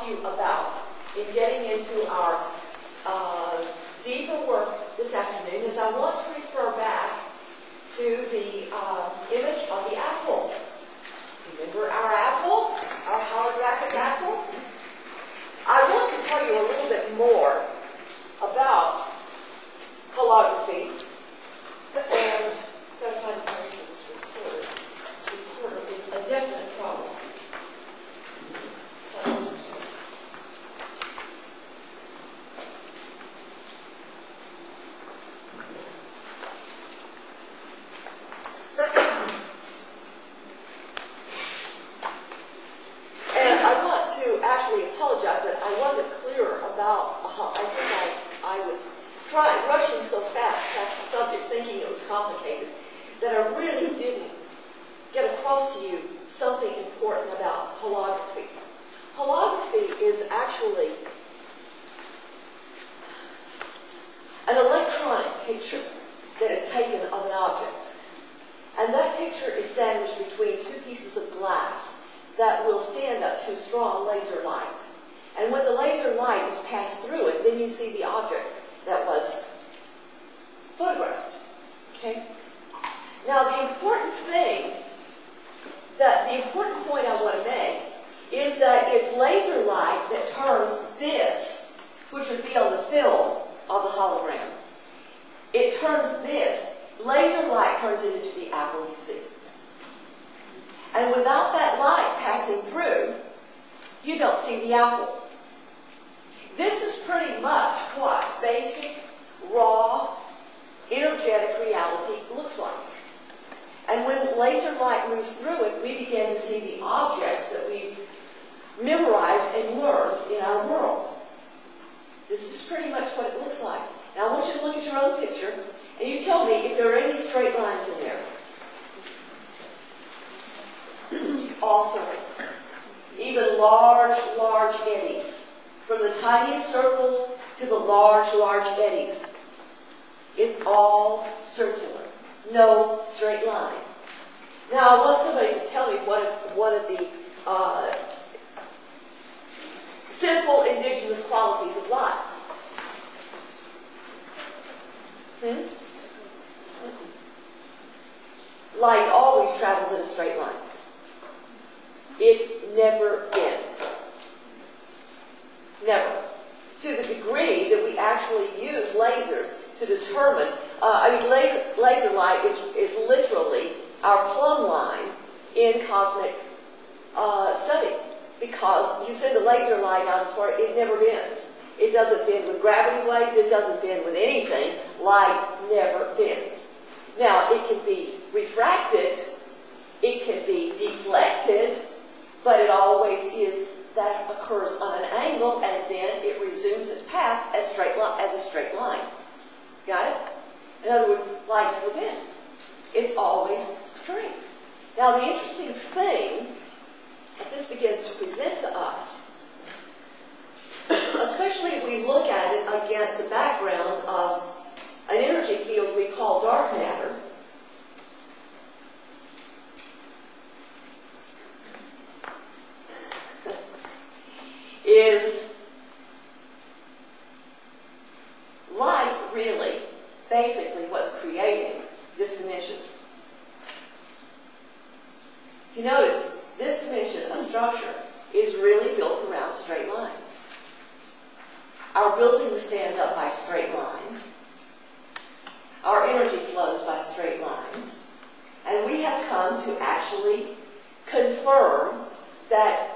to you about in getting into our deeper work this afternoon is I want to refer back to the image of the apple. Remember our apple, our holographic apple? I want to tell you a little bit more about holography, and I've got to find a place for this recorder. This recorder is a definite problem. And I want to actually apologize that I wasn't clearer about, I think I was rushing so fast past the subject thinking it was complicated that I really didn't get across to you something important about holography. Holography is actually an electronic picture that is taken of an object. And that picture is sandwiched between two pieces of glass that will stand up to strong laser light. And when the laser light is passed through it, then you see the object that was photographed. Okay? Now the important point I want to make is that it's laser light that turns this, which would be on the film of the hologram. It turns this, laser light turns it into the apple you see. And without that light passing through, you don't see the apple. This is pretty much what basic, raw, energetic reality looks like. And when laser light moves through it, we begin to see the objects that we've memorized and learned in our world. This is pretty much what it looks like. Now I want you to look at your own picture, and you tell me if there are any straight lines in there. All circles. Even large, large eddies. From the tiniest circles to the large, large eddies. It's all circular. No straight line. Now, I want somebody to tell me one of the simple indigenous qualities of light. Light always travels in a straight line. It never ends. Never. To the degree that we actually use lasers to determine, laser light is literally our plumb line in cosmic study. Because you send a laser light out as far, it never bends. It doesn't bend with gravity waves, it doesn't bend with anything. Light never bends. Now, it can be refracted, it can be deflected, but it always is, that occurs on an angle, and then it resumes its path as a straight line. Got it? In other words, light never bends. It's always straight. Now, the interesting thing that this begins to present to us, especially if we look at it against the background of an energy field we call dark matter, is light really basically what's creating this dimension. If you notice, this dimension of structure is really built around straight lines. Our buildings stand up by straight lines. Our energy flows by straight lines. And we have come to actually confirm that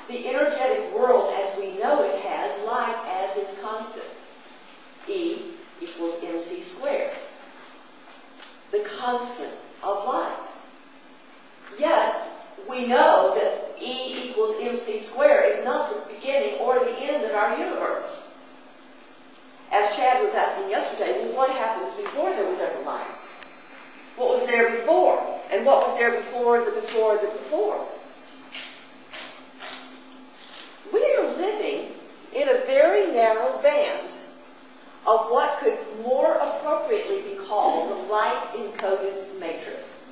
the energetic world as we know it has light as its constant. E equals mc squared. The constant of light. Yet, we know that E equals mc squared is not the beginning or the end of our universe. As Chad was asking yesterday, well, what happens before there was ever light? What was there before? And what was there before the before the before? We are living in a very narrow band of what could more appropriately be called the light-encoded matrix.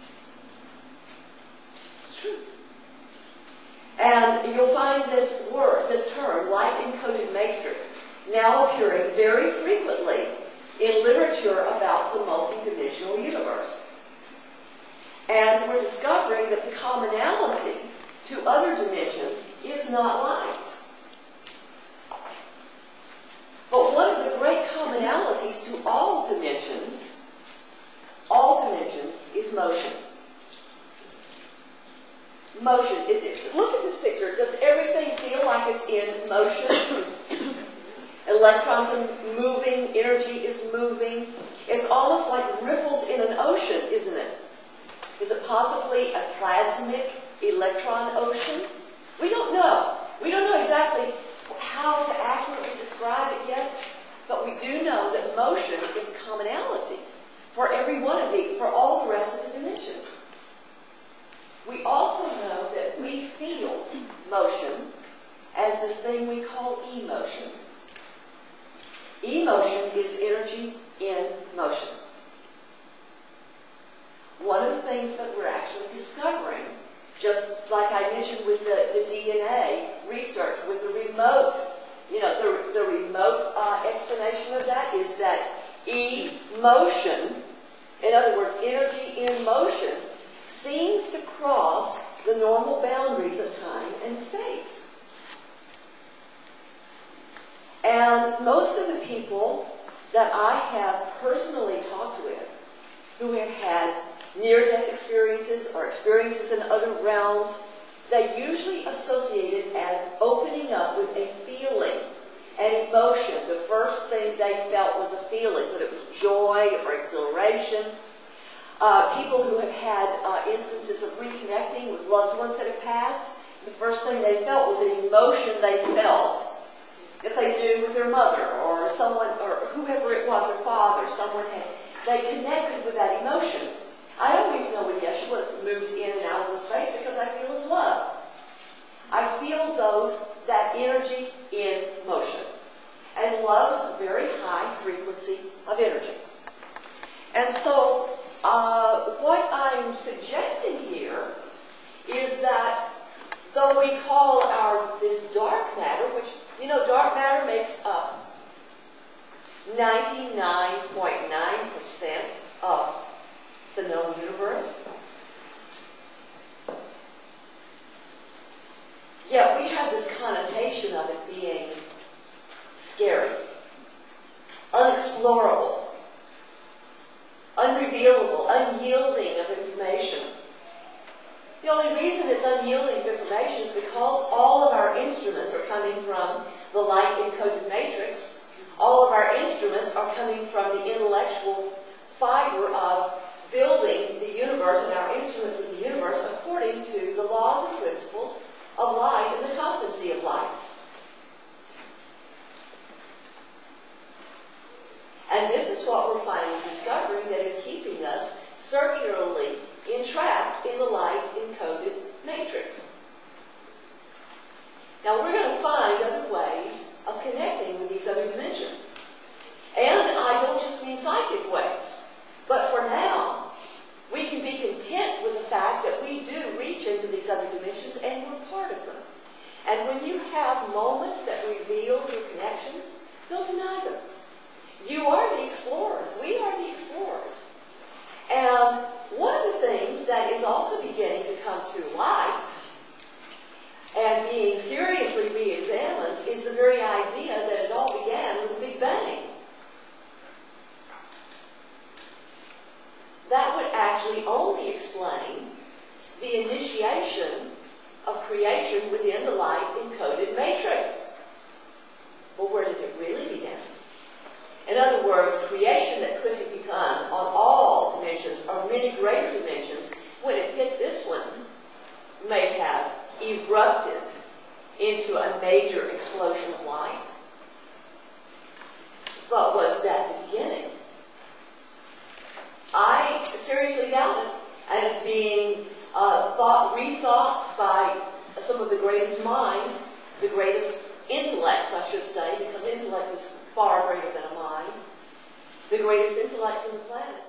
It's true. And you'll find this word, this term, light-encoded matrix, now appearing very frequently in literature about the multidimensional universe. And we're discovering that the commonality to other dimensions is not light. But one of the great commonalities to all dimensions is motion. Motion. Look at this picture. Does everything feel like it's in motion? Electrons are moving, energy is moving. It's almost like ripples in an ocean, isn't it? Is it possibly a plasmic electron ocean? We don't know. We don't know exactly how to accurately describe it yet, but we do know that motion is a commonality for every one of these, for all the rest of the dimensions. We also know that we feel motion as this thing we call emotion. Emotion is energy in motion. One of the things that we're actually discovering, just like I mentioned with the DNA research, with the remote, the remote explanation of that is that emotion, in other words, energy in motion, seems to cross the normal boundaries of time and space. And most of the people that I have personally talked with who have had near-death experiences or experiences in other realms, they usually associate it as opening up with a feeling, an emotion. The first thing they felt was a feeling, whether it was joy or exhilaration. People who have had instances of reconnecting with loved ones that have passed, the first thing they felt was an emotion they felt that they knew with their mother or someone, or whoever it was, their father, they connected with that emotion. I always know when Yeshua moves in and out of the space because I feel his love. I feel that energy in motion. And love is a very high frequency of energy. And so, what I'm suggesting here is that though we call this dark matter, which, dark matter makes up 99.9% of the known universe, yet we have this connotation of it being scary, unexplorable, unrevealable, unyielding of information. The only reason it's unyielding of information is because all of our instruments are coming from the light-encoded matrix. All of our instruments are coming from the intellectual fiber of building the universe and our instruments of the universe according to the laws and principles of light and the constancy of light. And this is what we're finally discovering that is keeping us circularly entrapped in the light-encoded matrix. Now we're going to find other ways of connecting with these other dimensions. And I don't just mean psychic ways. But for now, we can be content with the fact that we do reach into these other dimensions and we're part of them. And when you have moments that reveal your connections, don't deny them. You are the explorers. We are the explorers. And one of the things that is also beginning to come to light and being seriously re-examined is the very idea that it all began with the Big Bang. That would actually only explain the initiation of creation within the light-encoded matrix. Well, where did it really begin? In other words, creation that could have begun on all dimensions or many greater dimensions, when it hit this one, may have erupted into a major explosion of light. But was that the beginning? I seriously doubt it. And it's being rethought by some of the greatest minds, the greatest intellects, I should say, because intellect is far greater than a mind, the greatest intellects on the planet.